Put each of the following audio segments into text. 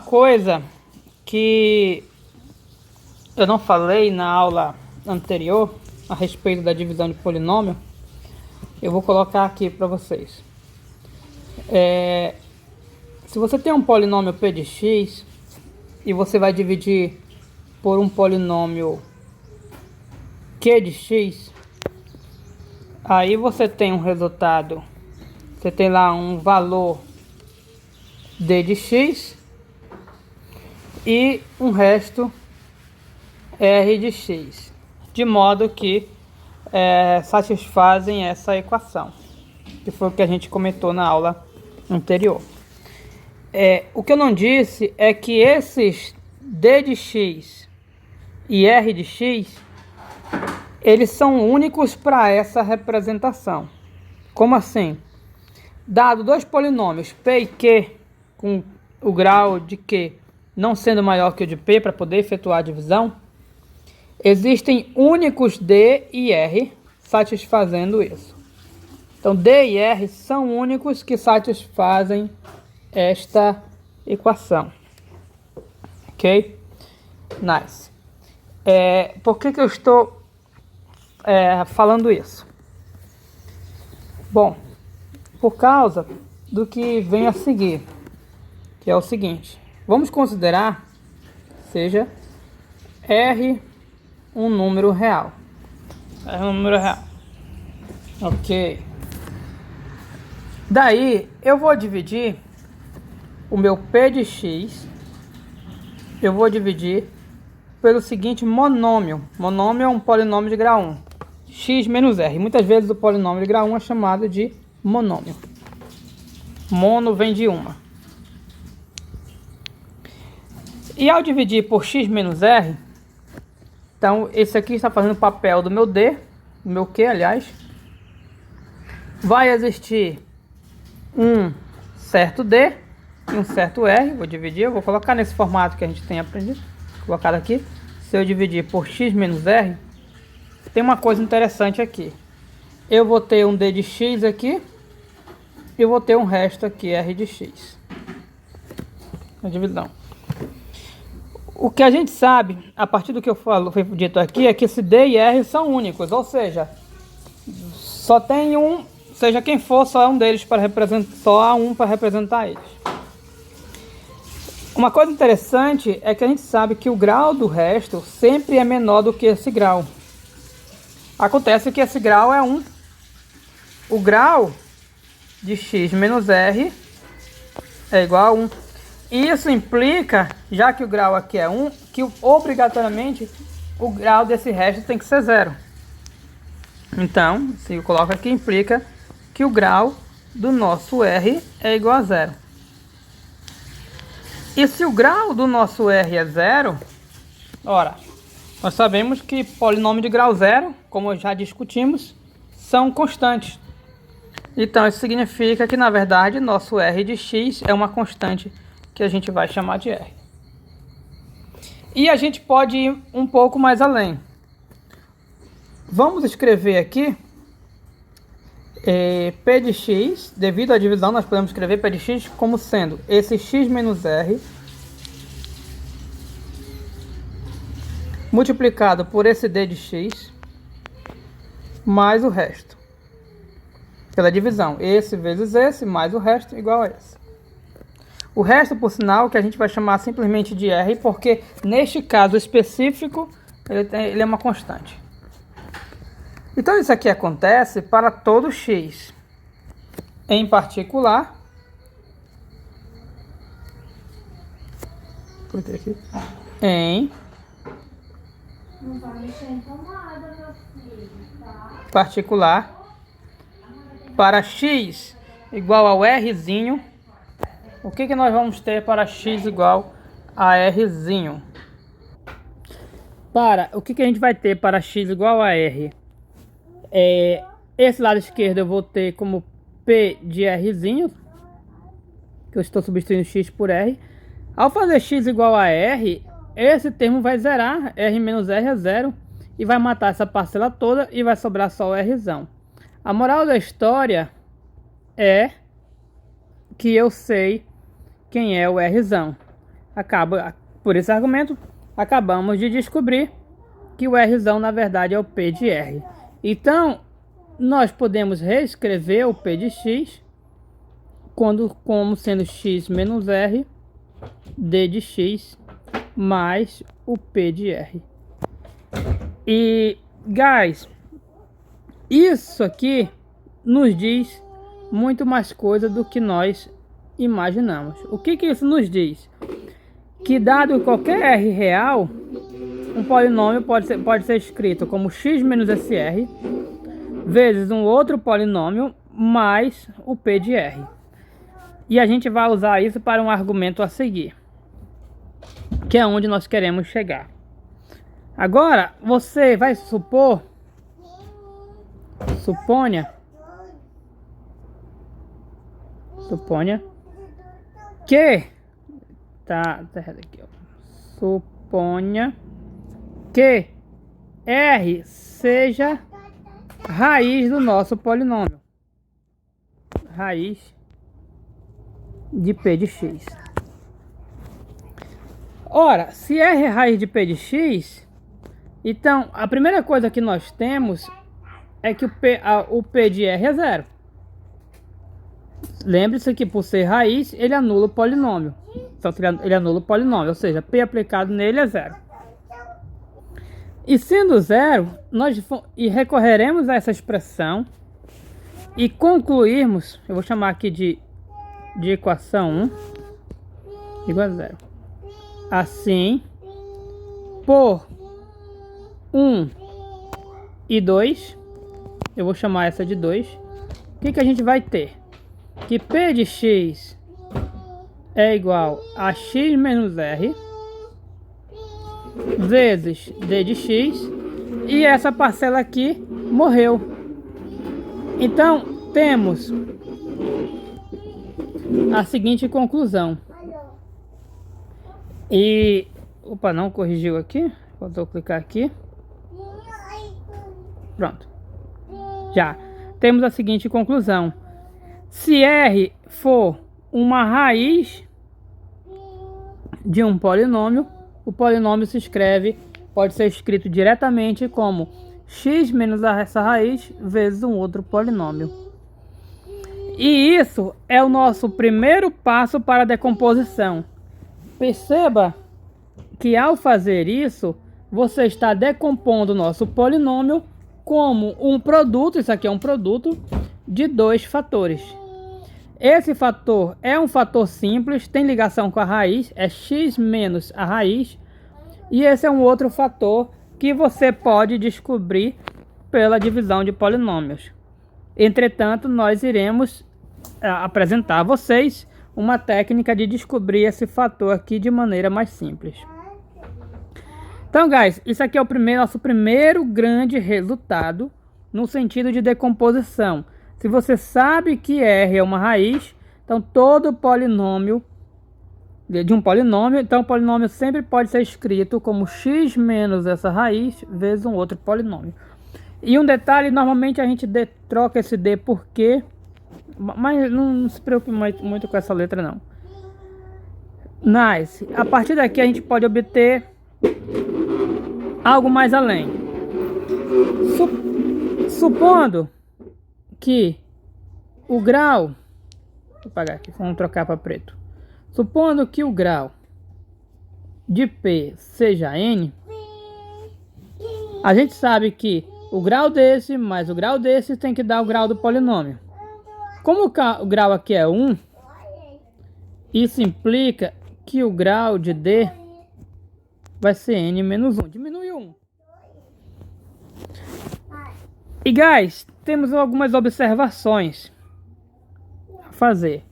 coisa que eu não falei na aula anterior a respeito da divisão de polinômio, eu vou colocar aqui para vocês. Se você tem um polinômio p de x e você vai dividir por um polinômio q de x, aí você tem um resultado, você tem lá um valor d de x e um resto r de x, de modo que satisfazem essa equação, que foi o que a gente comentou na aula anterior. O que eu não disse é que esses d de x e r de x, eles são únicos para essa representação. Como assim? Dado dois polinômios p e q, com o grau de q não sendo maior que o de p para poder efetuar a divisão, existem únicos d e r satisfazendo isso. Então d e r são únicos que satisfazem esta equação. Ok? Nice. Por que eu estou falando isso? Bom, por causa do que vem a seguir, que é o seguinte: vamos considerar seja R um número real. R um número real. Ok. Daí eu vou dividir o meu p de x, eu vou dividir pelo seguinte monômio. Monômio é um polinômio de grau 1, x menos r. Muitas vezes o polinômio de grau 1 é chamado de monômio. Mono vem de uma. E ao dividir por x menos r, então esse aqui está fazendo o papel do meu d, do meu q, aliás. Vai existir um certo d e um certo r. Vou dividir, eu vou colocar nesse formato que a gente tem aprendido, colocado aqui. Se eu dividir por x menos r, tem uma coisa interessante aqui. Eu vou ter um d de x aqui e vou ter um resto aqui, r de x. A divisão. O que a gente sabe, a partir do que foi dito aqui, é que esse d e r são únicos, ou seja, só tem um, seja quem for, só é um deles para representar, só há um para representar eles. Uma coisa interessante é que a gente sabe que o grau do resto sempre é menor do que esse grau. Acontece que esse grau é 1. O grau de x menos r é igual a 1. Isso implica, já que o grau aqui é 1, que obrigatoriamente o grau desse resto tem que ser 0. Então, se eu coloco aqui, implica que o grau do nosso r é igual a 0. E se o grau do nosso r é 0, ora, nós sabemos que polinômio de grau 0, como já discutimos, são constantes. Então, isso significa que, na verdade, nosso r de x é uma constante que a gente vai chamar de r. E a gente pode ir um pouco mais além. Vamos escrever aqui p de x, devido à divisão, nós podemos escrever p de x como sendo esse x menos r multiplicado por esse d de x mais o resto. Pela divisão, esse vezes esse mais o resto igual a esse. O resto, por sinal, que a gente vai chamar simplesmente de r, porque neste caso específico ele é uma constante. Então isso aqui acontece para todo x, em particular, em particular para x igual ao rzinho. O que nós vamos ter para x igual a rzinho? O que a gente vai ter para x igual a r? Esse lado esquerdo eu vou ter como p de rzinho, que eu estou substituindo x por r. Ao fazer x igual a r, esse termo vai zerar, r menos r é 0, e vai matar essa parcela toda e vai sobrar só o rzão. A moral da história é que eu sei quem é o rzão. Por esse argumento, acabamos de descobrir que o Rzão na verdade é o P de R. Então, nós podemos reescrever o P de X como sendo X menos R, D de X, mais o P de R. E, guys, isso aqui nos diz muito mais coisa do que nós imaginamos. O que isso nos diz? Que dado qualquer R real, um polinômio pode ser escrito como x menos SR vezes um outro polinômio mais o P de R. E a gente vai usar isso para um argumento a seguir, que é onde nós queremos chegar. Agora, você vai suponha que tá errado aqui, ó. Suponha que R seja raiz do nosso polinômio, raiz de P de X. Ora, se R é raiz de P de X, então a primeira coisa que nós temos é que o P de R é zero. Lembre-se que por ser raiz, ele anula o polinômio. Então ele anula o polinômio, ou seja, P aplicado nele é zero. E sendo zero, nós recorreremos a essa expressão e concluirmos, eu vou chamar aqui de equação 1 igual a zero. Assim, por 1 e 2, eu vou chamar essa de 2, o que a gente vai ter? Que P de X é igual a X menos R vezes D de X, e essa parcela aqui morreu. Então, temos a seguinte conclusão. E... Opa, não corrigiu aqui. Faltou clicar aqui. Pronto. Já. Temos a seguinte conclusão. Se R for uma raiz de um polinômio, o polinômio pode ser escrito diretamente como x menos essa raiz vezes um outro polinômio. E isso é o nosso primeiro passo para a decomposição. Perceba que ao fazer isso, você está decompondo o nosso polinômio como um produto, isso aqui é um produto, de dois fatores. Esse fator é um fator simples, tem ligação com a raiz, é x menos a raiz. E esse é um outro fator que você pode descobrir pela divisão de polinômios. Entretanto, nós iremos apresentar a vocês uma técnica de descobrir esse fator aqui de maneira mais simples. Então, guys, isso aqui é nosso primeiro grande resultado no sentido de decomposição. Se você sabe que R é uma raiz, então todo polinômio de um polinômio, então o polinômio sempre pode ser escrito como x menos essa raiz vezes um outro polinômio. E um detalhe, normalmente a gente troca esse D por Q, mas não se preocupe muito com essa letra não. Nice. A partir daqui a gente pode obter algo mais além. Supondo que o grau, vou apagar aqui, vamos trocar para preto. Supondo que o grau de P seja N, a gente sabe que o grau desse mais o grau desse tem que dar o grau do polinômio. Como o grau aqui é 1, isso implica que o grau de D vai ser N menos 1. Diminui 1. E, guys, temos algumas observações a fazer.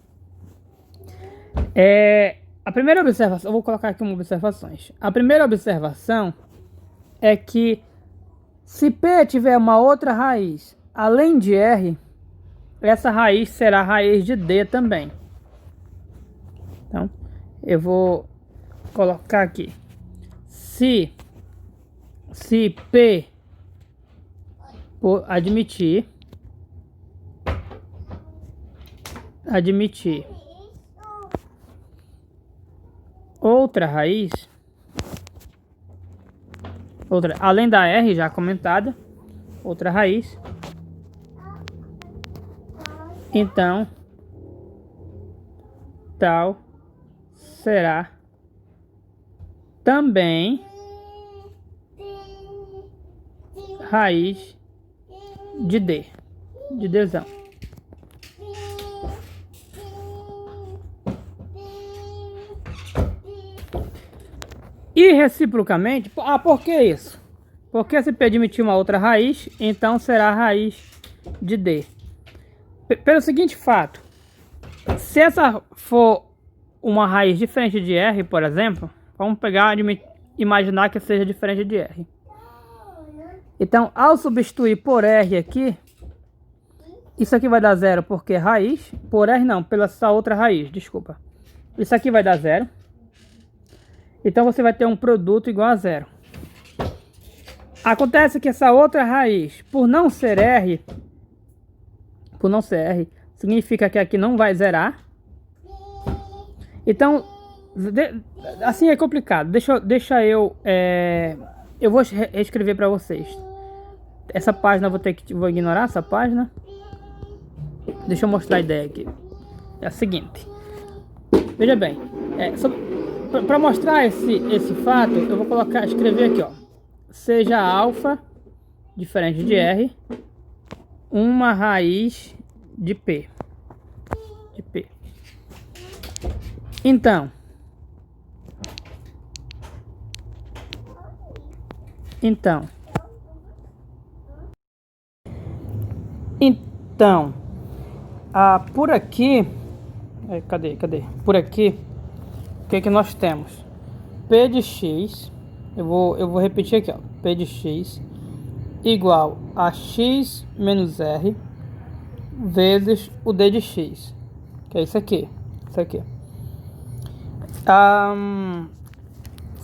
A primeira observação, eu vou colocar aqui umas observações. A primeira observação é que se P tiver uma outra raiz além de R, essa raiz será a raiz de D também. Então, eu vou colocar aqui. Se P por admitir outra raiz, além da R já comentada, outra raiz, então tal será também raiz de D, de Dzão. E reciprocamente, por que isso? Porque se P admitir uma outra raiz, então será a raiz de D. Pelo seguinte fato, se essa for uma raiz diferente de R, por exemplo, vamos pegar e imaginar que seja diferente de R. Então, ao substituir por R aqui, isso aqui vai dar zero porque é raiz, por R não, pela essa outra raiz, desculpa. Isso aqui vai dar zero. Então você vai ter um produto igual a zero. Acontece que essa outra raiz, por não ser R, significa que aqui não vai zerar. Então, assim é complicado. Eu vou reescrever para vocês. Essa página vou ignorar essa página. Deixa eu mostrar a ideia aqui. É a seguinte. Veja bem, para mostrar esse fato, eu vou escrever aqui, ó. Seja alfa, diferente de R, uma raiz de P. Então, por aqui, cadê? Por aqui, o que nós temos? P de x, eu vou repetir aqui, ó. P de x igual a x menos r vezes o D de x, que é isso aqui.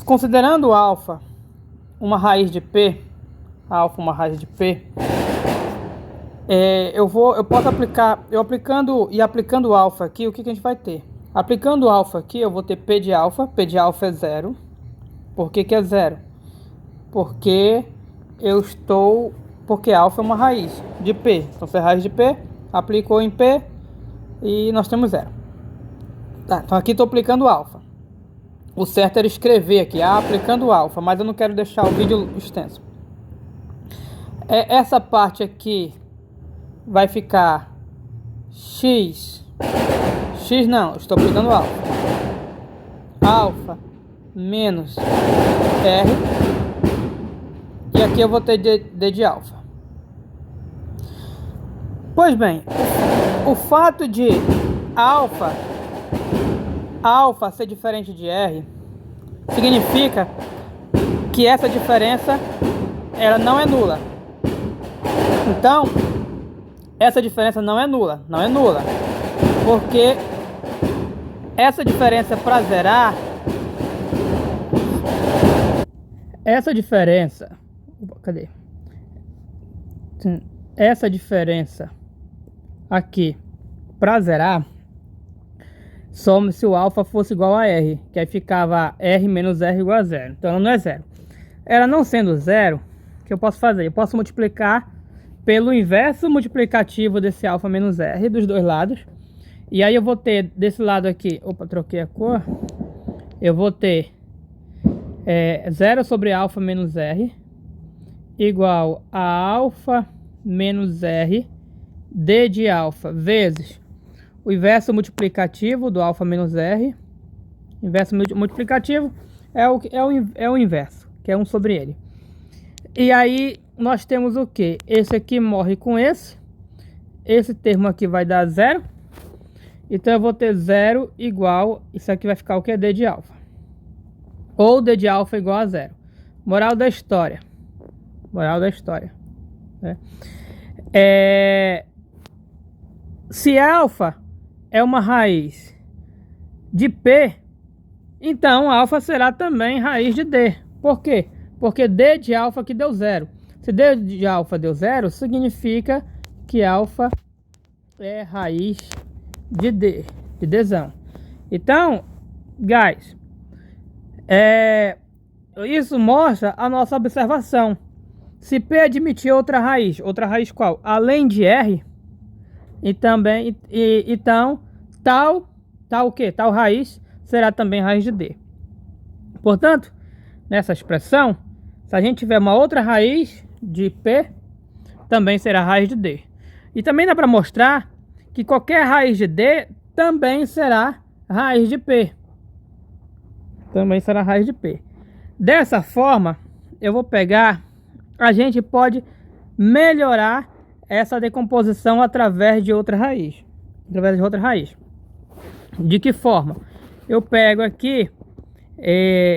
Considerando alfa uma raiz de P, eu posso aplicar, aplicando alfa aqui, o que a gente vai ter? Aplicando alfa aqui, eu vou ter P de alfa é zero. Por que é zero? Porque alfa é uma raiz de P. Então, se é raiz de P, aplicou em P e nós temos zero. Tá, então aqui estou aplicando alfa. O certo era escrever aqui, aplicando alfa, mas eu não quero deixar o vídeo extenso. Essa parte aqui vai ficar x não, estou aplicando alfa menos R, e aqui eu vou ter D de alfa. Pois bem, o fato de alfa ser diferente de R significa que essa diferença ela não é nula. Então, essa diferença não é nula, porque essa diferença para zerar, essa diferença aqui para zerar, some se o alfa fosse igual a R, que aí ficava R menos R igual a zero. Então ela não é zero. Ela não sendo zero, o que eu posso fazer? Eu posso multiplicar pelo inverso multiplicativo desse alfa menos R dos dois lados. E aí eu vou ter desse lado aqui, troquei a cor. Eu vou ter 0 sobre alfa menos R igual a alfa menos R D de alfa vezes o inverso multiplicativo do alfa menos R. Inverso multiplicativo é o inverso, que é 1 sobre ele. E aí nós temos o que? Esse aqui morre com esse termo aqui vai dar 0. Então eu vou ter 0 igual, isso aqui vai ficar o que? D de alfa. Ou D de alfa igual a 0. Moral da história. Né? Se alfa é uma raiz de P, então alfa será também raiz de D. Por quê? Porque D de alfa aqui deu 0. Se D de alfa deu 0, significa que alfa é raiz de D, de Dzão. Então, guys, Isso mostra a nossa observação. Se P admitir outra raiz qual? Além de R, e também, então, tal o quê? Tal raiz será também raiz de D. Portanto, nessa expressão, se a gente tiver uma outra raiz de P, também será raiz de D. E também dá para mostrar que qualquer raiz de D também será raiz de P. Também será raiz de P. Dessa forma, eu vou pegar, a gente pode melhorar essa decomposição através de outra raiz. De que forma? Eu pego aqui,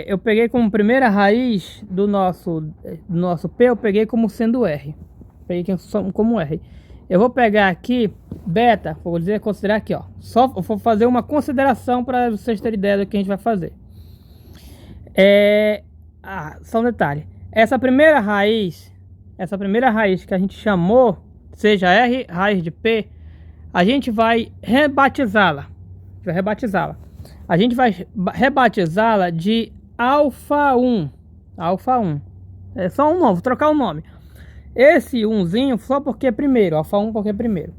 eu peguei como primeira raiz do nosso P, eu peguei como sendo R. Peguei como R. Eu vou pegar aqui beta, vou considerar aqui, ó. Só vou fazer uma consideração para vocês terem ideia do que a gente vai fazer. Só um detalhe. Essa primeira raiz que a gente chamou, seja R raiz de P, a gente vai rebatizá-la. A gente vai rebatizá-la de alfa 1. É só um nome, vou trocar o nome. Esse 1zinho só porque é primeiro, alfa 1 porque é primeiro.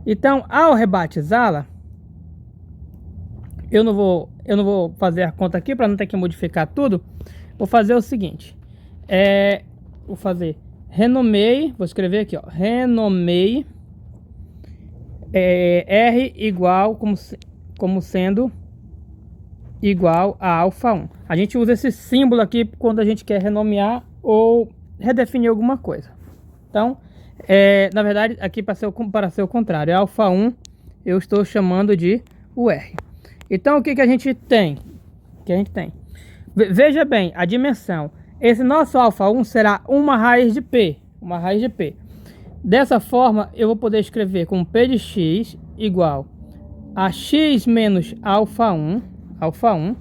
Então, ao rebatizá-la, eu não vou fazer a conta aqui para não ter que modificar tudo. Vou fazer o seguinte. Vou fazer renomeie, vou escrever aqui, ó, renomeie R igual como sendo igual a alfa 1. A gente usa esse símbolo aqui quando a gente quer renomear ou redefinir alguma coisa. Então, na verdade, aqui para ser o contrário, é alfa 1, eu estou chamando de o R. Então, o que a gente tem? Veja bem, a dimensão. Esse nosso alfa 1 será uma raiz de P. Dessa forma, eu vou poder escrever como P de x igual a x menos alfa 1,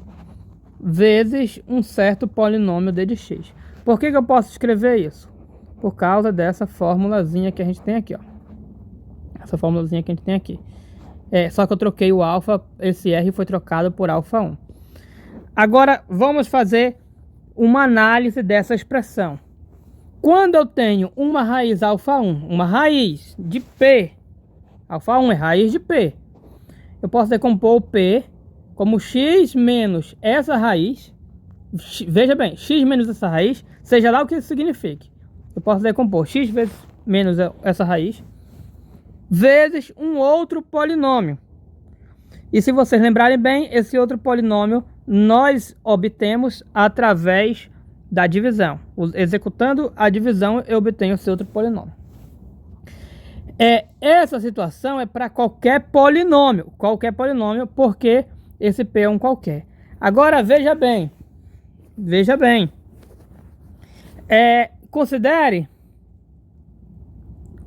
vezes um certo polinômio d de x. Por que eu posso escrever isso? Por causa dessa formulazinha que a gente tem aqui, ó. Essa formulazinha que a gente tem aqui. Só que eu troquei o alfa, esse R foi trocado por alfa 1. Agora, vamos fazer uma análise dessa expressão. Quando eu tenho uma raiz alfa 1, uma raiz de P, alfa 1 é raiz de P, eu posso decompor o P como x menos essa raiz. Veja bem, x menos essa raiz, seja lá o que isso signifique. Eu posso decompor x vezes menos essa raiz, vezes um outro polinômio. E se vocês lembrarem bem, esse outro polinômio nós obtemos através da divisão. Executando a divisão, eu obtenho esse outro polinômio. Essa situação é para qualquer polinômio, porque esse P é um qualquer. Agora, veja bem.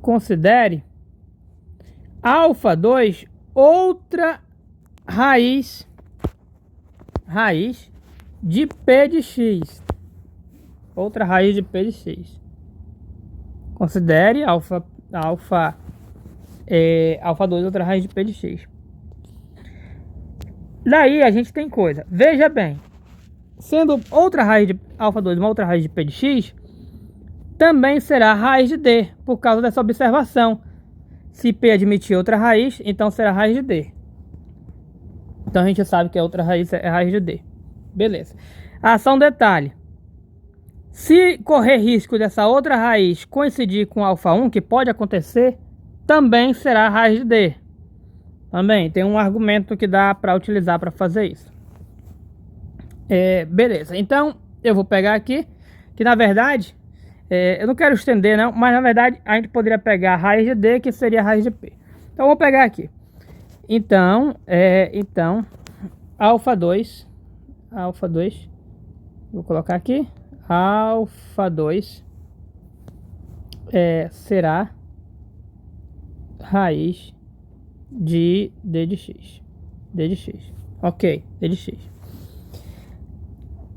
Considere alfa 2 outra raiz de P de x. Outra raiz de P de x. Considere alfa 2 outra raiz de P de x. Daí a gente tem coisa. Veja bem. Sendo outra raiz de alfa 2 uma outra raiz de P de x, também será raiz de D, por causa dessa observação. Se P admitir outra raiz, então será raiz de D. Então a gente sabe que a outra raiz é raiz de D. Beleza. Só um detalhe. Se correr risco dessa outra raiz coincidir com alfa 1, que pode acontecer, também será raiz de D. Também tem um argumento que dá para utilizar para fazer isso. Beleza. Então eu vou pegar aqui, que na verdade, eu não quero estender não, mas na verdade a gente poderia pegar a raiz de D, que seria a raiz de P. Então eu vou pegar aqui. Então, alfa 2, vou colocar aqui, alfa 2 será raiz de D de x. Ok, D de x.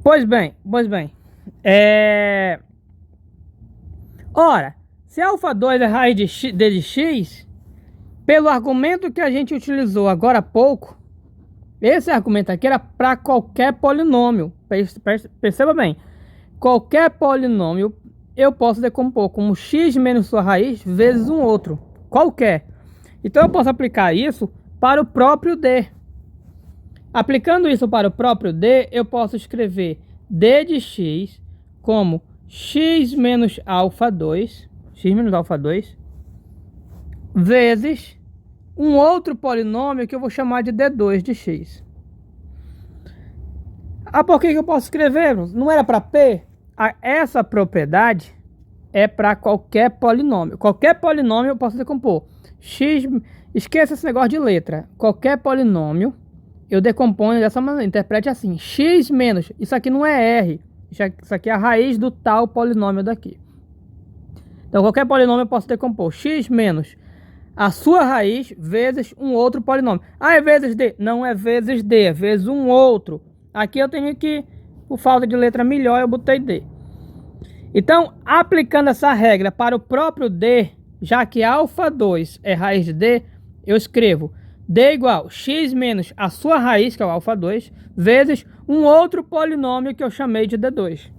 Pois bem, ora, se alfa 2 é raiz de D de x, pelo argumento que a gente utilizou agora há pouco, Esse argumento aqui era para qualquer polinômio. Perceba bem. Qualquer polinômio eu posso decompor como x menos sua raiz vezes um outro. Qualquer. Então eu posso aplicar isso para o próprio d. Aplicando isso para o próprio d, eu posso escrever d de x como x menos alfa 2, vezes um outro polinômio que eu vou chamar de d2 de x. Por que eu posso escrever? Não era para p? Essa propriedade é para qualquer polinômio. Qualquer polinômio eu posso decompor. X, esqueça esse negócio de letra. Qualquer polinômio eu decomponho dessa maneira. Interprete assim: x menos, isso aqui não é r, isso aqui é a raiz do tal polinômio daqui. Então qualquer polinômio eu posso decompor x menos a sua raiz vezes um outro polinômio. É vezes d? Não é vezes d, é vezes um outro. Aqui eu tenho que, por falta de letra melhor, eu botei d. Então, aplicando essa regra para o próprio d, já que alfa 2 é raiz de d, eu escrevo d igual x menos a sua raiz, que é o alfa 2, vezes um outro polinômio que eu chamei de d2.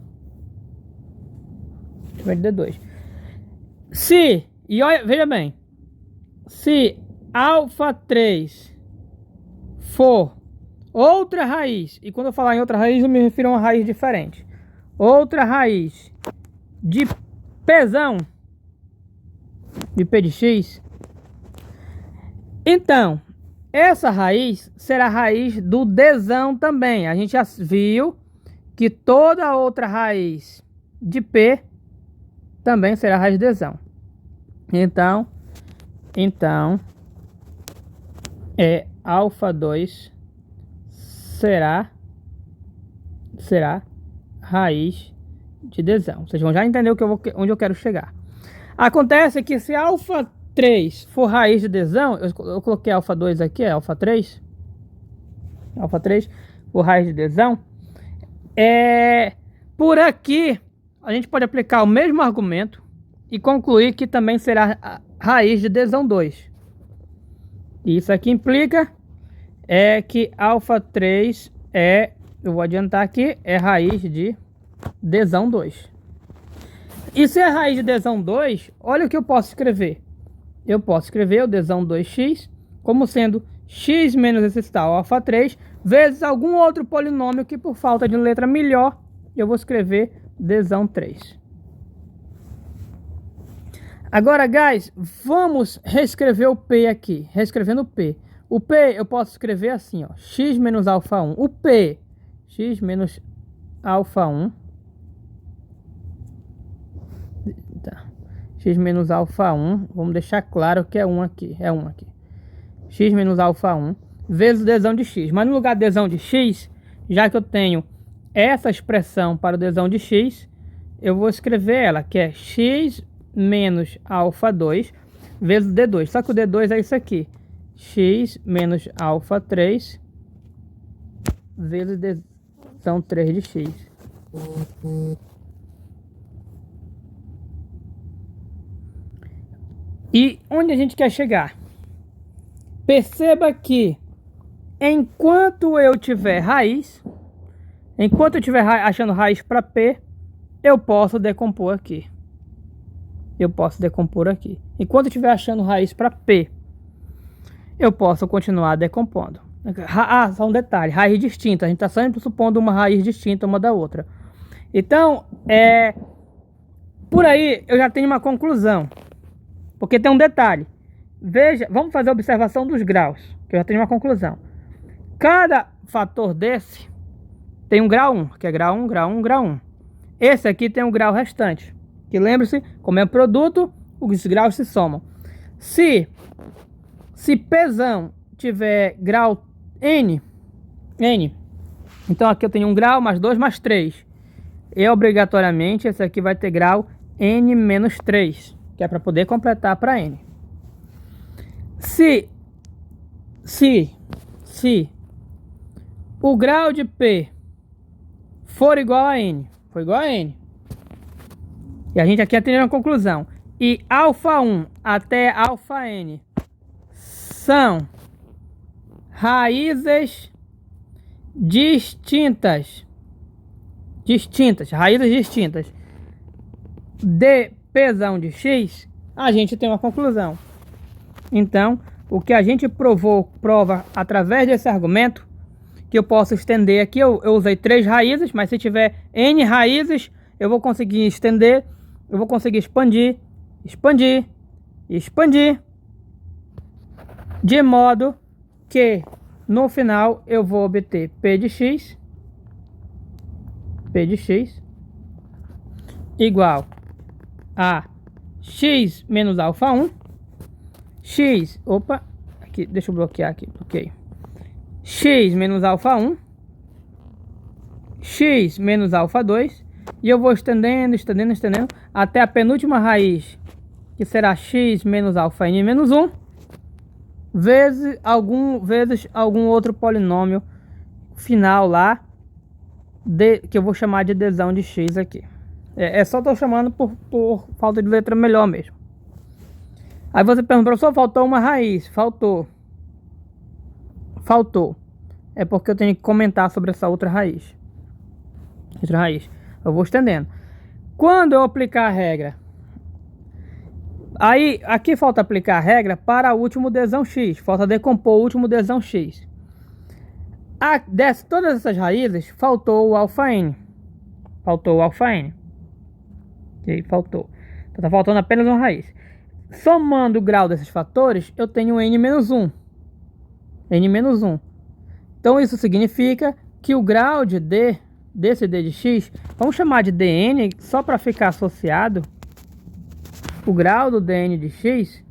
Se, e olha, veja bem, se alfa 3 for outra raiz, e quando eu falar em outra raiz eu me refiro a uma raiz diferente, outra raiz de pzão, de p de x, então essa raiz será a raiz do dzão também. A gente já viu que toda outra raiz de p também será a raiz de dzão. Então alfa 2 será raiz de dzão. Vocês vão já entender onde eu quero chegar. Acontece que se alfa 3 for raiz de dzão, eu coloquei alfa 2 aqui, é alfa 3. Alfa 3 for raiz de dzão. Por aqui, a gente pode aplicar o mesmo argumento e concluir que também será a raiz de dzão 2. Isso aqui implica que alfa 3 eu vou adiantar aqui, é raiz de dzão 2. E se é raiz de dzão 2, olha o que eu posso escrever. Eu posso escrever o dzão 2x como sendo x menos esse tal alfa 3 vezes algum outro polinômio que, por falta de letra melhor, eu vou escrever dzão 3. Agora, guys, vamos reescrever o p aqui. Reescrevendo o p. O p eu posso escrever assim, ó, x menos alfa 1. O p, x menos alfa 1. Tá. X menos alfa 1, vamos deixar claro que é 1 aqui, x menos alfa 1 vezes dzão de x, mas no lugar de dzão de x, já que eu tenho essa expressão para o dzão de x, eu vou escrever ela, que é x menos alfa 2 vezes d2, só que o d2 é isso aqui, x menos alfa 3 vezes dzão 3 de x. E onde a gente quer chegar? Perceba que enquanto eu tiver raiz, enquanto eu estiver achando raiz para p, eu posso decompor aqui. Enquanto eu estiver achando raiz para p, eu posso continuar decompondo. Só um detalhe, raiz distinta. A gente está sempre supondo uma raiz distinta uma da outra. Então, por aí eu já tenho uma conclusão. Porque tem um detalhe. Veja, vamos fazer a observação dos graus, que eu já tenho uma conclusão. Cada fator desse tem um grau 1, que é grau 1, grau 1, grau 1. Esse aqui tem um grau restante, que lembre-se, como é produto, os graus se somam. Se Pzão tiver grau N, então aqui eu tenho um grau, mais 2, mais 3. E obrigatoriamente esse aqui vai ter grau N menos 3. Que é para poder completar para N. Se o grau de P for igual a N, e a gente aqui tem uma conclusão, e alfa 1 até alfa N são raízes distintas, raízes distintas de Pzão de x, a gente tem uma conclusão. Então, o que a gente prova através desse argumento, que eu posso estender aqui, eu usei 3 raízes, mas se tiver n raízes, eu vou conseguir estender, eu vou conseguir expandir, de modo que no final eu vou obter P de x igual a x menos alfa 1, aqui, deixa eu bloquear aqui, ok. X menos alfa 1, x menos alfa 2, e eu vou estendendo até a penúltima raiz, que será x menos alfa n menos 1, vezes algum outro polinômio final lá, que eu vou chamar de dzão de x aqui. Só estou chamando por falta de letra melhor mesmo. Aí você pergunta, professor, faltou uma raiz. Faltou. É porque eu tenho que comentar sobre essa outra raiz. Eu vou estendendo. Quando eu aplicar a regra, aí aqui falta aplicar a regra para o último dzão x. Falta decompor o último dzão x. Desse todas essas raízes, faltou o alfa n. Ok, faltou. Então tá faltando apenas uma raiz. Somando o grau desses fatores, eu tenho n-1. Então isso significa que o grau de d, desse d de x, vamos chamar de dn, só para ficar associado. O grau do dn de x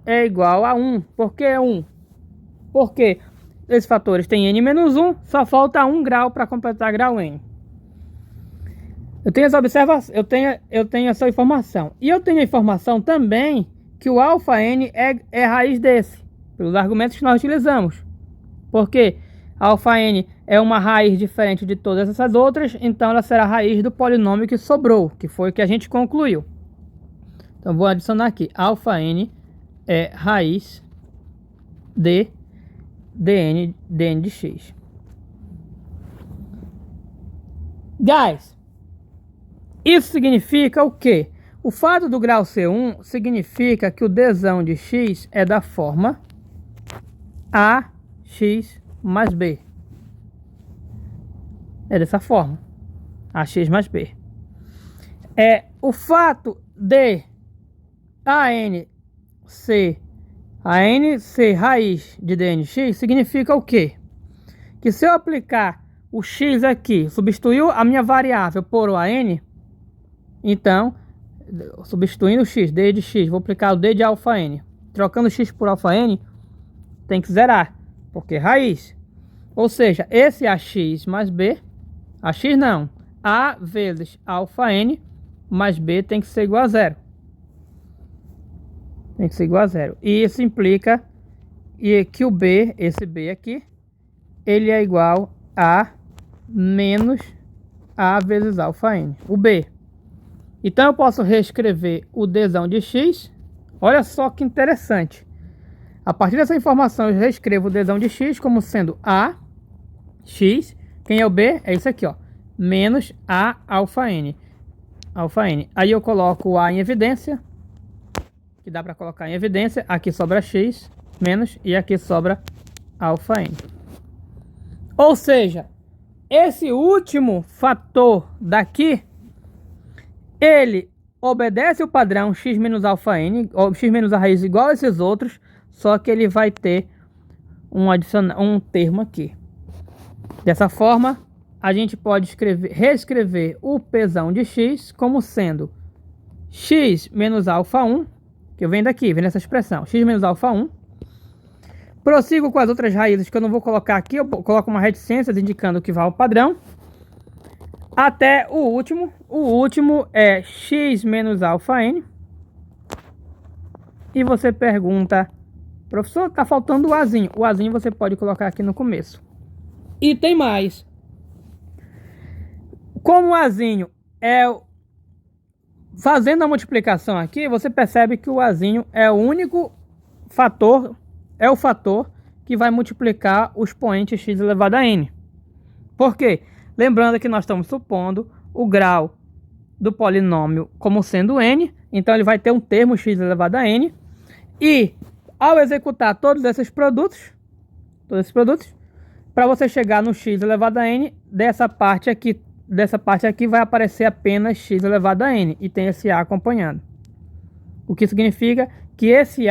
é igual a 1. Por que 1? Porque esses fatores têm n-1, só falta 1 grau para completar grau n. Eu tenho essa observação, eu tenho essa informação. E eu tenho a informação também que o alfa n é raiz desse, pelos argumentos que nós utilizamos. Porque alfa n é uma raiz diferente de todas essas outras, então ela será a raiz do polinômio que sobrou, que foi o que a gente concluiu. Então vou adicionar aqui, alfa n é raiz de dn de x. Guys, isso significa o quê? O fato do grau ser 1 significa que o dzão de x é da forma ax mais b. É dessa forma, ax mais b. O fato de a n ser raiz de dn de x significa o quê? Que se eu aplicar o x aqui, substituir a minha variável por o an, então, substituindo o x, d de x, vou aplicar o d de alfa n. Trocando x por alfa n, tem que zerar, porque é raiz. Ou seja, esse ax mais b, ax não, a vezes alfa n mais b tem que ser igual a zero. E isso implica que o b, esse b aqui, ele é igual a menos a vezes alfa n, o b. Então eu posso reescrever o dzão de x. Olha só que interessante. A partir dessa informação eu reescrevo o dzão de x como sendo a x. Quem é o b? É isso aqui, ó. Menos a alfa n. Aí eu coloco o a em evidência. Que dá para colocar em evidência. Aqui sobra x menos e aqui sobra alfa n. Ou seja, esse último fator daqui, ele obedece o padrão x menos alfa n, ou x menos a raiz igual a esses outros, só que ele vai ter um termo aqui. Dessa forma, a gente pode reescrever o pzão de x como sendo x menos alfa 1, que vem daqui, vem dessa expressão, x menos alfa 1. Prossigo com as outras raízes que eu não vou colocar aqui, eu coloco uma reticência indicando que vai ao padrão. Até o último. O último é x menos alfa n. E você pergunta, professor, tá faltando o azinho. O azinho você pode colocar aqui no começo. E tem mais. Como o azinho é... Fazendo a multiplicação aqui, você percebe que o azinho é o único fator, é o fator que vai multiplicar o expoente x elevado a n. Por quê? Lembrando que nós estamos supondo o grau do polinômio como sendo n, então ele vai ter um termo x elevado a n, e ao executar todos esses produtos, para você chegar no x elevado a n, dessa parte aqui vai aparecer apenas x elevado a n, e tem esse a acompanhando. O que significa que esse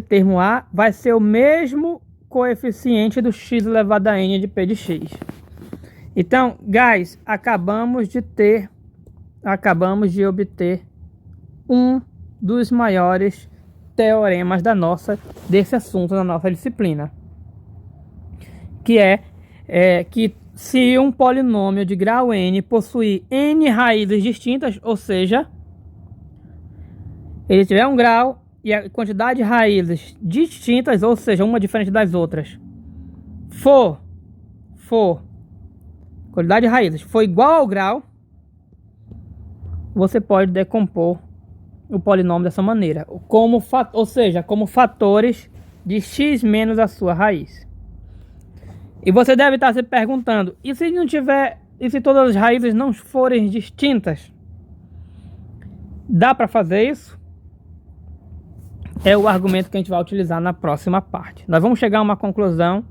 termo a, vai ser o mesmo coeficiente do x elevado a n de p de x. Então, guys, acabamos de obter um dos maiores teoremas desse assunto na nossa disciplina, que é que se um polinômio de grau n possuir n raízes distintas, ou seja, ele tiver um grau e a quantidade de raízes distintas, ou seja, uma diferente das outras, quantidade de raízes for igual ao grau, você pode decompor o polinômio dessa maneira, ou seja, como fatores de x menos a sua raiz. E você deve estar se perguntando, e se todas as raízes não forem distintas? Dá para fazer isso? É o argumento que a gente vai utilizar na próxima parte. Nós vamos chegar a uma conclusão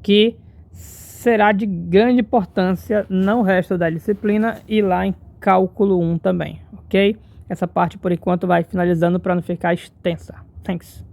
que será de grande importância no resto da disciplina e lá em cálculo 1 também, ok? Essa parte por enquanto vai finalizando para não ficar extensa. Thanks.